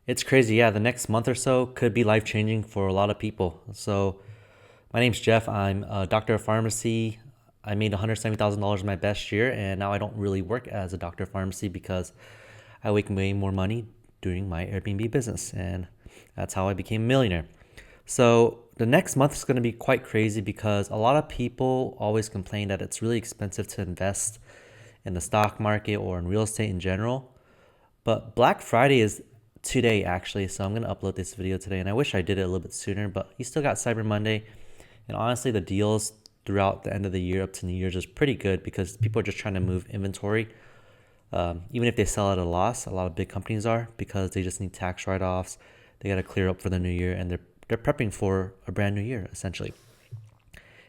It's crazy. Yeah, the next month or so could be life changing for a lot of people. So, my name's Jeff. I'm a doctor of pharmacy. I made $170,000 my best year, and now I don't really work as a doctor of pharmacy because I make way more money doing my Airbnb business, and that's how I became a millionaire. So, the next month is going to be quite crazy because a lot of people always complain that it's really expensive to invest in the stock market or in real estate in general. But Black Friday is today actually, so I'm gonna upload this video today, and I wish I did it a little bit sooner. But you still got Cyber Monday, and honestly, the deals throughout the end of the year up to New Year's is pretty good because people are just trying to move inventory. Even if they sell at a loss, a lot of big companies are because they just need tax write-offs. They got to clear up for the new year, and they're prepping for a brand new year essentially.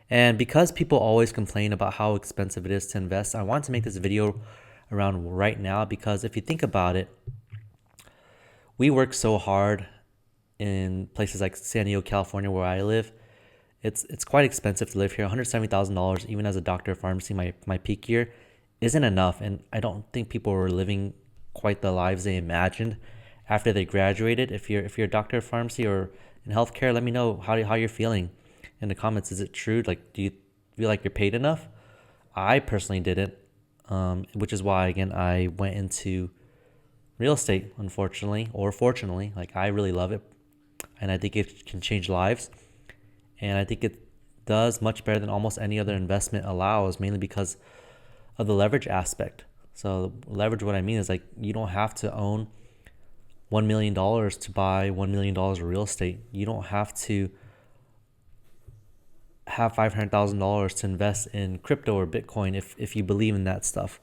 And because people always complain about how expensive it is to invest, I want to make this video around right now because if you think about it, we work so hard in places like San Diego, California, where I live. It's quite expensive to live here. $170,000, even as a doctor of pharmacy, my peak year, isn't enough. And I don't think people were living quite the lives they imagined after they graduated. If you're a doctor of pharmacy or in healthcare, let me know how you're feeling in the comments. Is it true? Like, do you feel like you're paid enough? I personally didn't, which is why again I went into real estate, unfortunately or fortunately. Like, I really love it, and I think it can change lives, and I think it does much better than almost any other investment allows, mainly because of the leverage aspect. So leverage, what I mean is, like, you don't have to own $1 million to buy $1 million of real estate. You don't have to have $500,000 to invest in crypto or Bitcoin if you believe in that stuff.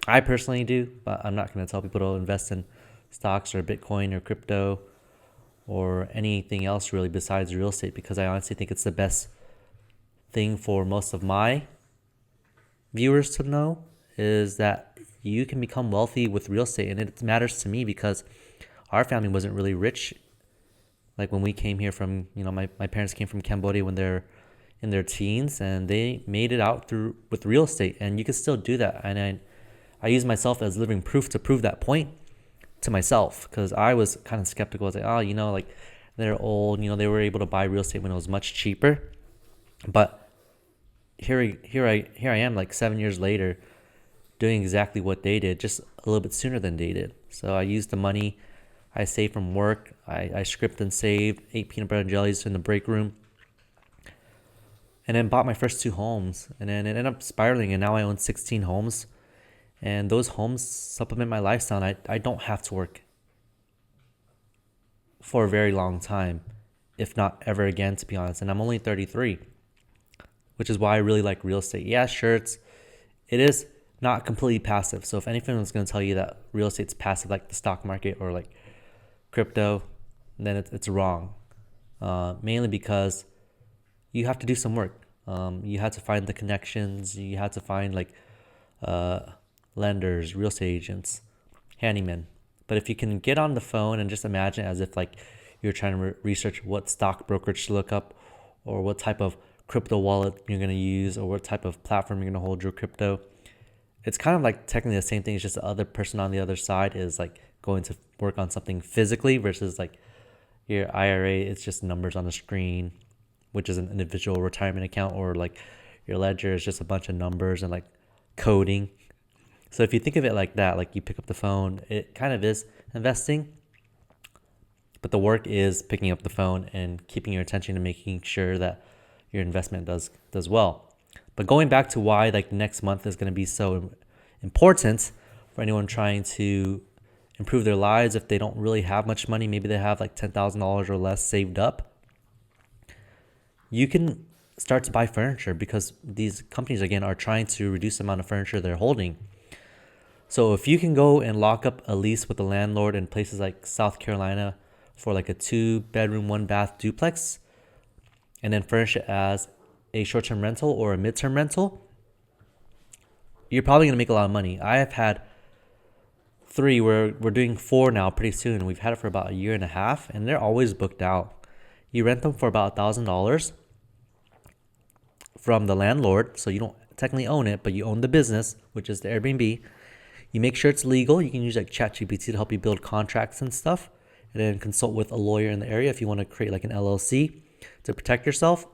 I personally do, but I'm not going to tell people to invest in stocks or Bitcoin or crypto or anything else really besides real estate, because I honestly think it's the best thing for most of my viewers to know is that you can become wealthy with real estate. And it matters to me because our family wasn't really rich. Like, when we came here from, my parents came from Cambodia when they're in their teens, and they made it out through with real estate, and you can still do that. And I use myself as living proof to prove that point to myself, because I was kind of skeptical. I was like, oh, like, they're old, they were able to buy real estate when it was much cheaper. But here I am, like 7 years later, doing exactly what they did, just a little bit sooner than they did. So I used the money I saved from work. I scripted and saved, ate peanut butter and jellies in the break room, and then bought my first 2 homes. And then it ended up spiraling, and now I own 16 homes. And those homes supplement my lifestyle. And I don't have to work for a very long time, if not ever again, to be honest. And I'm only 33, which is why I really like real estate. Yeah, sure, it is not completely passive. So if anyone's going to tell you that real estate's passive, like the stock market or like crypto, then it's wrong. Mainly because you have to do some work. You have to find the connections. You have to find like lenders, real estate agents, handymen. But if you can get on the phone and just imagine as if like you're trying to research what stock brokerage to look up, or what type of crypto wallet you're going to use, or what type of platform you're going to hold your crypto, it's kind of like technically the same thing. It's just the other person on the other side is like going to work on something physically versus like your IRA. It's just numbers on the screen, which is an individual retirement account, or like your ledger is just a bunch of numbers and like coding. So if you think of it like that, like you pick up the phone, it kind of is investing, but the work is picking up the phone and keeping your attention and making sure that your investment does well. But going back to why like next month is going to be so important for anyone trying to improve their lives, if they don't really have much money, maybe they have like $10,000 or less saved up, you can start to buy furniture, because these companies again are trying to reduce the amount of furniture they're holding. So if you can go and lock up a lease with a landlord in places like South Carolina for like a 2-bedroom, 1-bath duplex, and then furnish it as a short-term rental or a mid-term rental, you're probably going to make a lot of money. I have had 3, we're doing 4 now pretty soon. We've had it for about a year and a half, and they're always booked out. You rent them for about $1,000 from the landlord, so you don't technically own it, but you own the business, which is the Airbnb. You make sure it's legal. You can use like ChatGPT to help you build contracts and stuff, and then consult with a lawyer in the area if you want to create like an LLC to protect yourself.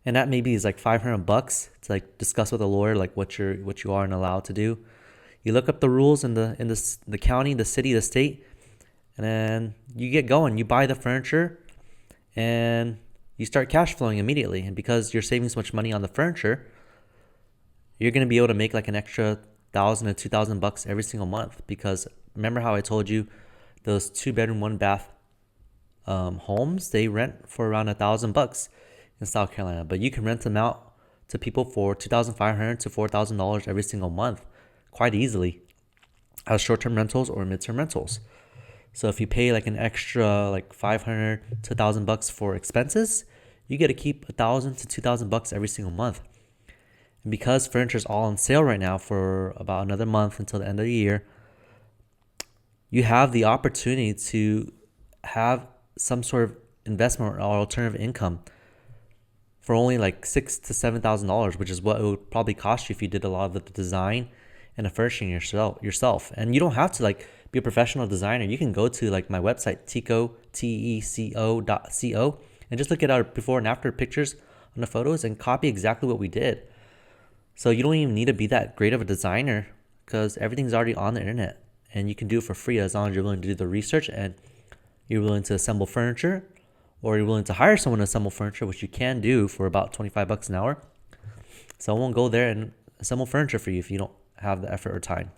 And that maybe is like $500 to like discuss with a lawyer like what you are and allowed to do. You look up the rules in the county, the city, the state, and then you get going. You buy the furniture and you start cash flowing immediately. And because you're saving so much money on the furniture, you're gonna be able to make like an extra $1,000 to $2,000 every single month. Because remember how I told you those 2-bedroom, 1-bath homes, they rent for around $1,000 in South Carolina, but you can rent them out to people for $2,500 to $4,000 every single month quite easily as short-term rentals or mid-term rentals. So if you pay like an extra like $500 to $1,000 for expenses, you get to keep $1,000 to $2,000 every single month. And because furniture is all on sale right now for about another month until the end of the year, you have the opportunity to have some sort of investment or alternative income for only like $6,000 to $7,000, which is what it would probably cost you if you did a lot of the design and the furnishing yourself. And you don't have to like be a professional designer. You can go to like my website, teco.co, and just look at our before and after pictures on the photos and copy exactly what we did. So you don't even need to be that great of a designer because everything's already on the internet and you can do it for free as long as you're willing to do the research and you're willing to assemble furniture, or you're willing to hire someone to assemble furniture, which you can do for about $25 an hour. Someone will go there and assemble furniture for you if you don't have the effort or time.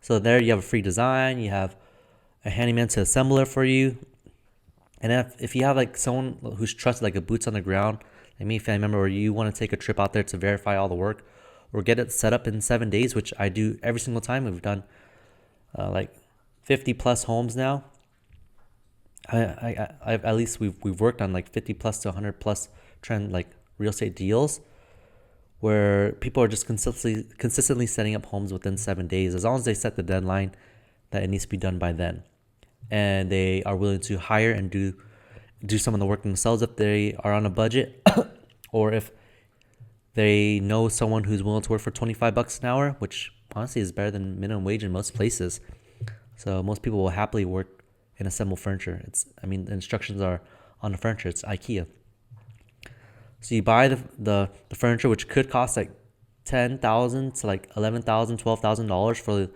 So there you have a free design, you have a handyman to assemble it for you. And if you have like someone who's trusted, like a boots on the ground, like me, family member, or you want to take a trip out there to verify all the work or get it set up in 7 days, which I do every single time. We've done like 50 plus homes now. I've at least we've worked on like 50 plus to 100 plus trend like real estate deals where people are just consistently setting up homes within 7 days, as long as they set the deadline that it needs to be done by then, and they are willing to hire and do some of the work themselves if they are on a budget, or if they know someone who's willing to work for $25 an hour, which honestly is better than minimum wage in most places. So most people will happily work and assemble furniture. The instructions are on the furniture. It's IKEA. So you buy the furniture, which could cost like $10,000 to like $11,000, $12,000 for the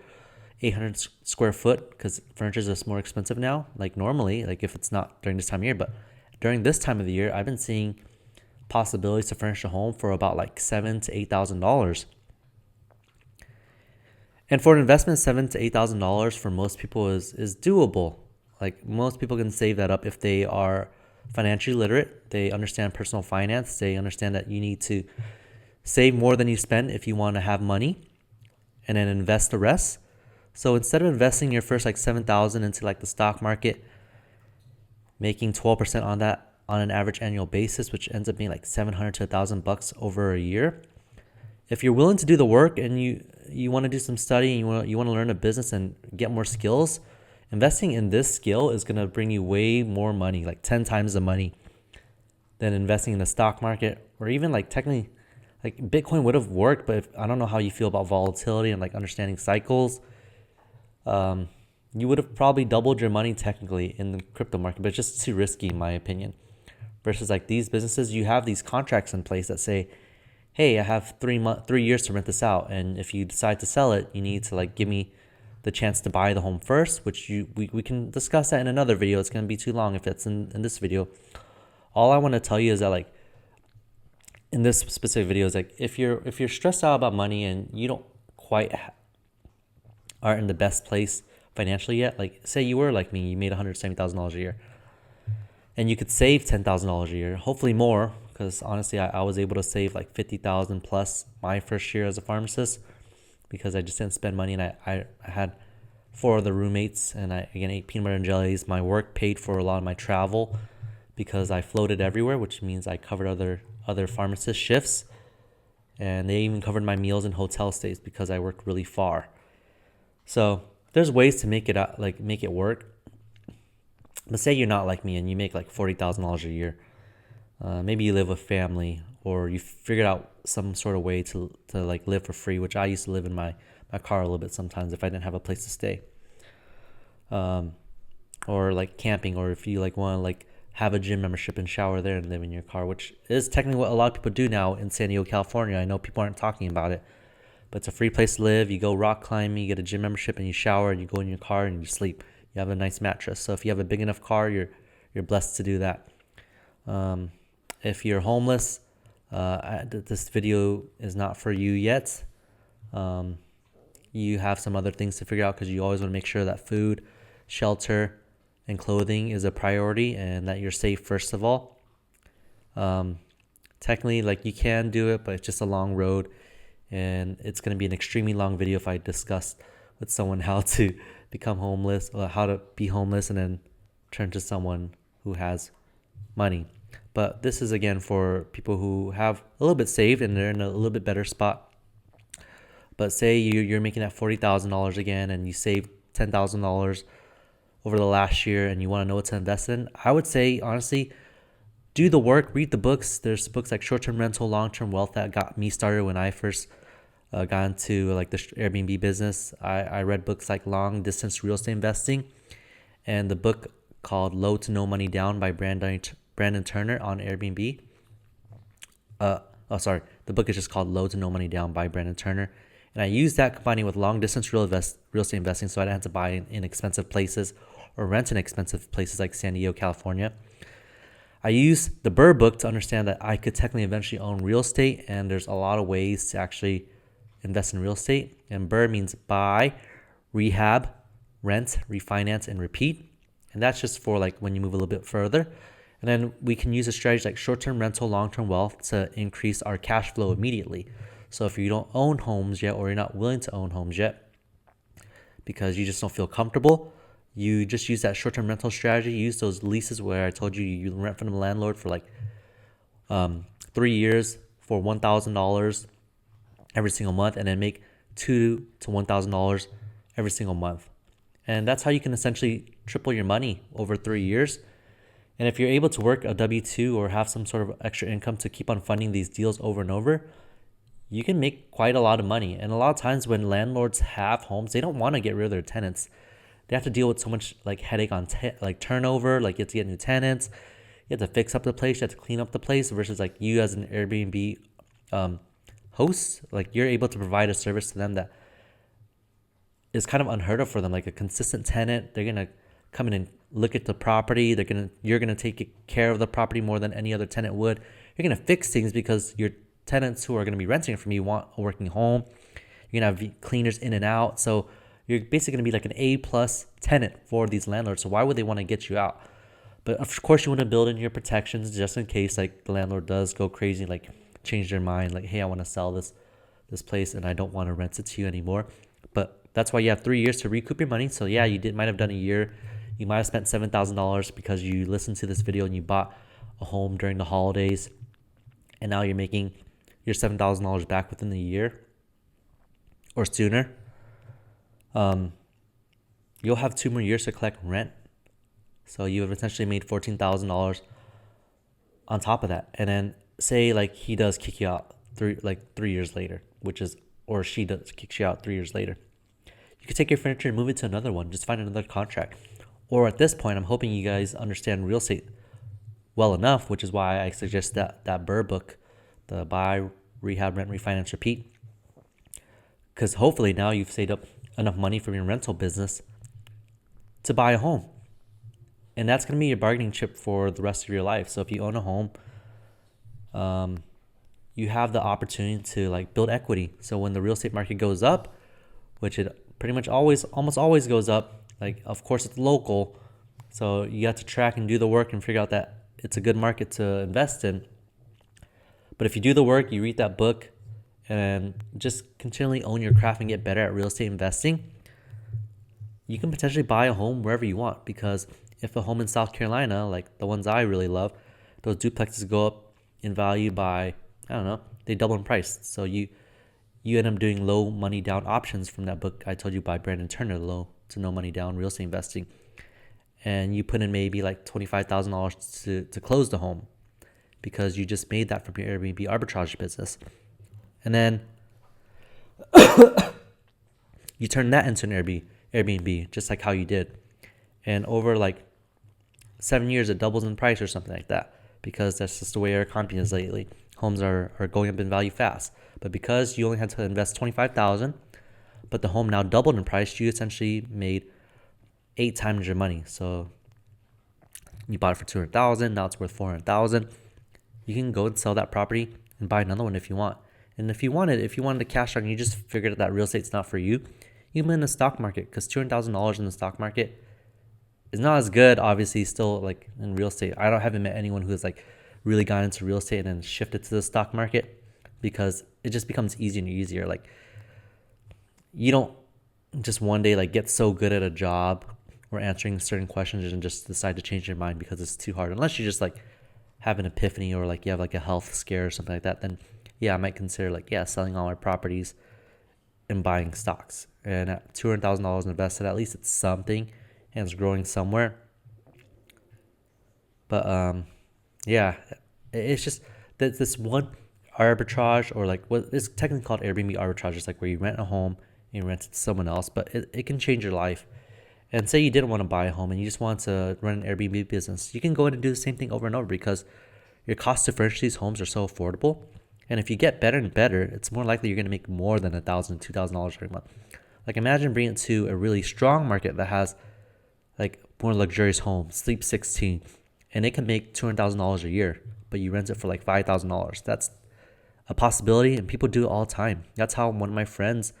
800 square foot, because furniture is just more expensive now. Like normally, like if it's not during this time of year, but during this time of the year, I've been seeing possibilities to furnish a home for about like $7,000 to $8,000. And for an investment, $7,000 to $8,000 for most people is doable. Like most people can save that up if they are financially literate. They understand personal finance. They understand that you need to save more than you spend if you want to have money, and then invest the rest. So instead of investing your first like $7,000 into like the stock market, making 12% on that on an average annual basis, which ends up being like $700 to $1,000 over a year. If you're willing to do the work and you want to do some study and you want to learn a business and get more skills, investing in this skill is going to bring you way more money, like 10 times the money than investing in the stock market, or even like technically like Bitcoin would have worked, but I don't know how you feel about volatility and like understanding cycles. You would have probably doubled your money technically in the crypto market, but it's just too risky in my opinion. Versus like these businesses, you have these contracts in place that say, hey, I have 3 years to rent this out, and if you decide to sell it, you need to like give me the chance to buy the home first, which we can discuss that in another video. It's going to be too long if that's in this video. All I want to tell you is that like in this specific video is like if you're stressed out about money and you don't quite aren't in the best place financially yet, like say you were like me, you made $170,000 a year and you could save $10,000 a year, hopefully more, because honestly I was able to save like $50,000 plus my first year as a pharmacist, because I just didn't spend money, and I had 4 other roommates, and I again ate peanut butter and jellies. My work paid for a lot of my travel because I floated everywhere, which means I covered other pharmacist shifts, and they even covered my meals and hotel stays because I worked really far. So there's ways to make it work. But say you're not like me and you make like $40,000 a year. Maybe you live with family, or you figured out some sort of way to like live for free, which I used to live in my car a little bit sometimes if I didn't have a place to stay. Or like camping, or if you like want to like have a gym membership and shower there and live in your car, which is technically what a lot of people do now in San Diego, California. I know people aren't talking about it, but it's a free place to live. You go rock climbing, you get a gym membership, and you shower, and you go in your car and you sleep. You have a nice mattress. So if you have a big enough car, you're blessed to do that. If you're homeless, this video is not for you yet. You have some other things to figure out, because you always want to make sure that food, shelter, and clothing is a priority, and that you're safe first of all. Technically, like, you can do it, but it's just a long road, and it's going to be an extremely long video if I discuss with someone how to become homeless, or how to be homeless and then turn to someone who has money. But this is, again, for people who have a little bit saved and they're in a little bit better spot. But say you're making that $40,000 again, and you saved $10,000 over the last year, and you want to know what to invest in. I would say, honestly, do the work, read the books. There's books like Short-Term Rental, Long-Term Wealth that got me started when I first got into like the Airbnb business. I read books like Long Distance Real Estate Investing, and the book called Low to No Money Down by Brandon Turner on Airbnb. The book is just called Low to No Money Down by Brandon Turner. And I used that combining with long distance real estate investing, so I didn't have to buy in expensive places or rent in expensive places like San Diego, California. I used the BRRRR book to understand that I could technically eventually own real estate, and there's a lot of ways to actually invest in real estate. And BRRRR means buy, rehab, rent, refinance, and repeat. And that's just for like when you move a little bit further. And then we can use a strategy like short-term rental, long-term wealth to increase our cash flow immediately. So if you don't own homes yet, or you're not willing to own homes yet because you just don't feel comfortable, you just use that short-term rental strategy. Use those leases where I told you you rent from the landlord for like 3 years for $1,000 every single month, and then make $2,000 to $1,000 every single month. And that's how you can essentially triple your money over 3 years. And if you're able to work a W-2 or have some sort of extra income to keep on funding these deals over and over, you can make quite a lot of money. And a lot of times when landlords have homes, they don't want to get rid of their tenants. They have to deal with so much like headache on like turnover, like you have to get new tenants, you have to fix up the place, you have to clean up the place, versus like you as an Airbnb host, like you're able to provide a service to them that is kind of unheard of for them, like a consistent tenant. They're gonna come in and look at the property. You're gonna take care of the property more than any other tenant would. You're gonna fix things because your tenants who are gonna be renting it from you want a working home. You're gonna have cleaners in and out. So you're basically gonna be like an A+ tenant for these landlords. So why would they want to get you out? But of course you want to build in your protections just in case like the landlord does go crazy, like change their mind, like, hey, I want to sell this place and I don't want to rent it to you anymore. But that's why you have 3 years to recoup your money. So yeah, you might have done a year. You might have spent $7,000 because you listened to this video and you bought a home during the holidays, and now you're making your $7,000 back within the year or sooner. You'll have 2 more years to collect rent. So you have essentially made $14,000 on top of that. And then say like he does kick you out 3 years later, or she does kick you out 3 years later. You could take your furniture and move it to another one. Just find another contract. Or at this point, I'm hoping you guys understand real estate well enough, which is why I suggest that BRRRR book, the Buy, Rehab, Rent, Refinance, Repeat. Because hopefully now you've saved up enough money from your rental business to buy a home. And that's going to be your bargaining chip for the rest of your life. So if you own a home, you have the opportunity to like build equity. So when the real estate market goes up, which it pretty much almost always goes up, like of course it's local, so you have to track and do the work and figure out that it's a good market to invest in. But if you do the work, you read that book, and just continually own your craft and get better at real estate investing, you can potentially buy a home wherever you want. Because if a home in South Carolina, like the ones I really love, those duplexes go up in value by, I don't know, they double in price. So you end up doing low money down options from that book I told you by Brandon Turner, Low to No Money Down Real Estate Investing. And you put in maybe like $25,000 to close the home. because you just made that from your Airbnb arbitrage business. And then you turn that into an Airbnb, just like how you did. And over like 7 years, it doubles in price or something like that, because that's just the way our economy is lately. Homes are going up in value fast. But because you only had to invest $25,000, but the home now doubled in price, you essentially made 8 times your money. So you bought it for $200,000, now it's worth $400,000. You can go and sell that property and buy another one if you want. And if you wanted to cash out and you just figured out that real estate's not for you, you can in the stock market, because $200,000 in the stock market is not as good, obviously, still like in real estate. Haven't met anyone who has like really gone into real estate and then shifted to the stock market, because it just becomes easier and easier. Like, you don't just one day like get so good at a job or answering certain questions and just decide to change your mind because it's too hard. Unless you just like have an epiphany, or like you have like a health scare or something like that, then yeah, I might consider like, yeah, selling all my properties and buying stocks. And at $200,000 invested, at least it's something and it's growing somewhere. But yeah, it's just that this one arbitrage, or like what is technically called Airbnb arbitrage, is like where you rent a home and you rent it to someone else, but it can change your life. And say you didn't want to buy a home and you just want to run an Airbnb business, you can go in and do the same thing over and over, because your cost to furnish these homes are so affordable. And if you get better and better, it's more likely you're going to make more than $1,000, $2,000 every month. Like, imagine bringing it to a really strong market that has like more luxurious homes, Sleep 16, and it can make $200,000 a year, but you rent it for like $5,000. That's a possibility, and people do it all the time. That's how one of my friends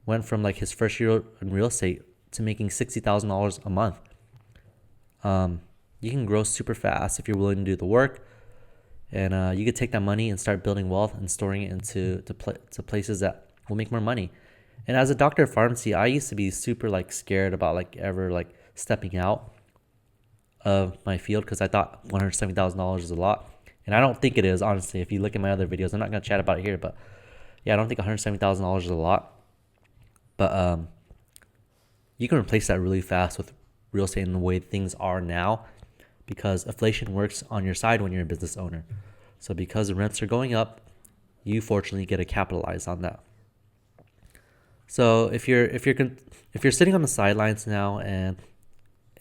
went from like his first year in real estate to making $60,000 a month. You can grow super fast if you're willing to do the work, and you could take that money and start building wealth and storing it into places that will make more money. And as a doctor of pharmacy, I used to be super like scared about like ever like stepping out of my field, because I thought $170,000 is a lot, and I don't think it is, honestly. If you look at my other videos, I'm not gonna chat about it here, but yeah, I don't think $170,000 is a lot. But you can replace that really fast with real estate in the way things are now, because inflation works on your side when you're a business owner. So because the rents are going up, you fortunately get to capitalize on that. So if you're sitting on the sidelines now and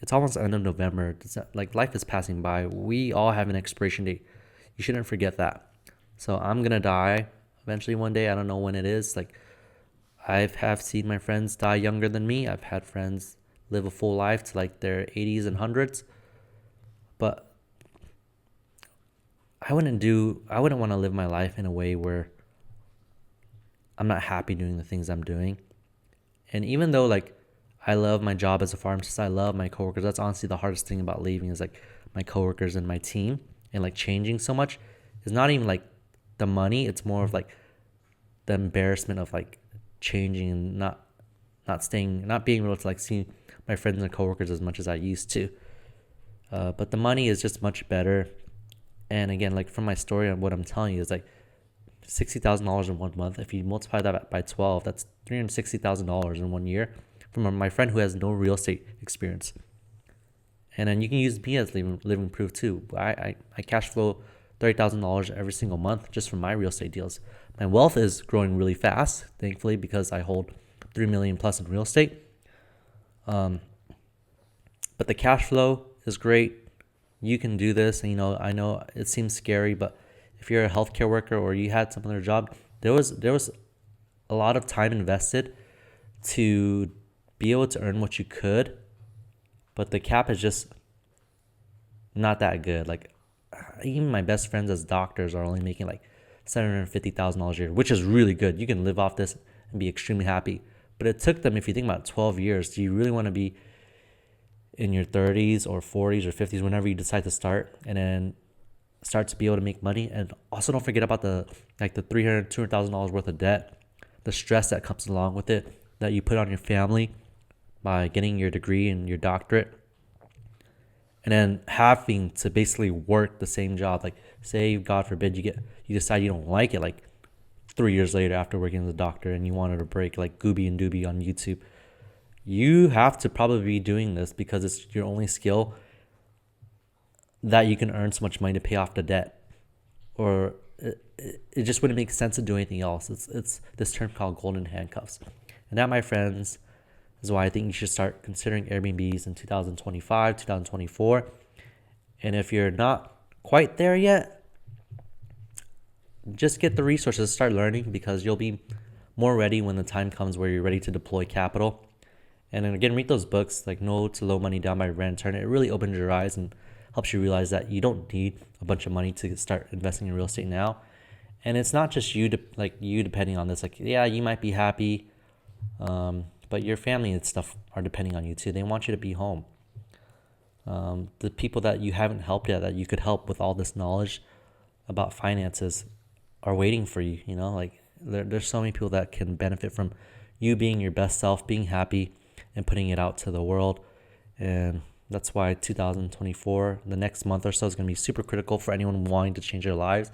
it's almost the end of November, like life is passing by, we all have an expiration date. You shouldn't forget that. So I'm gonna die eventually one day. I don't know when it is. Like, I have seen my friends die younger than me. I've had friends live a full life to like their 80s and 100s. But I wouldn't want to live my life in a way where I'm not happy doing the things I'm doing. And even though like I love my job as a pharmacist, I love my coworkers, that's honestly the hardest thing about leaving, is like my coworkers and my team, and like changing so much is not even like the money. It's more of like the embarrassment of like changing and not being able to like see my friends and coworkers as much as I used to. But the money is just much better. And again, like from my story and what I'm telling you is like $60,000 in 1 month. If you multiply that by 12, that's $360,000 in 1 year from my friend who has no real estate experience. And then you can use me as living proof too. I cash flow $30,000 every single month just from my real estate deals. My wealth is growing really fast, thankfully, because I hold $3 million plus in real estate. But the cash flow is great. You can do this. And, I know it seems scary, but if you're a healthcare worker or you had some other job, there was a lot of time invested to be able to earn what you could, but the cap is just not that good. Like, even my best friends as doctors are only making like $750,000 a year, which is really good. You can live off this and be extremely happy. But it took them, if you think about it, 12 years. Do you really want to be in your 30s or 40s or 50s whenever you decide to start, and then start to be able to make money? And also don't forget about the $300,000, $200,000 worth of debt, the stress that comes along with it, that you put on your family by getting your degree and your doctorate, and then having to basically work the same job. Like, say, God forbid, you decide you don't like it like 3 years later after working as a doctor, and you wanted a break, like Gooby and Dooby on YouTube. You have to probably be doing this because it's your only skill that you can earn so much money to pay off the debt. or it just wouldn't make sense to do anything else. It's this term called golden handcuffs. And that, my friends, is why I think you should start considering Airbnbs in 2025, 2024. And if you're not quite there yet, just get the resources, start learning, because you'll be more ready when the time comes where you're ready to deploy capital. And then again, read those books like No to Low Money Down by Rand Turner. It really opens your eyes and helps you realize that you don't need a bunch of money to start investing in real estate now. And it's not just you, you depending on this. Like, yeah, you might be happy, but your family and stuff are depending on you too. They want you to be home. The people that you haven't helped yet, that you could help with all this knowledge about finances, are waiting for you. You know, like there's so many people that can benefit from you being your best self, being happy, and putting it out to the world. And that's why 2024, the next month or so, is going to be super critical for anyone wanting to change their lives.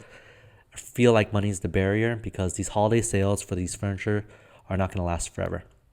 I feel like money is the barrier, because these holiday sales for these furniture are not going to last forever.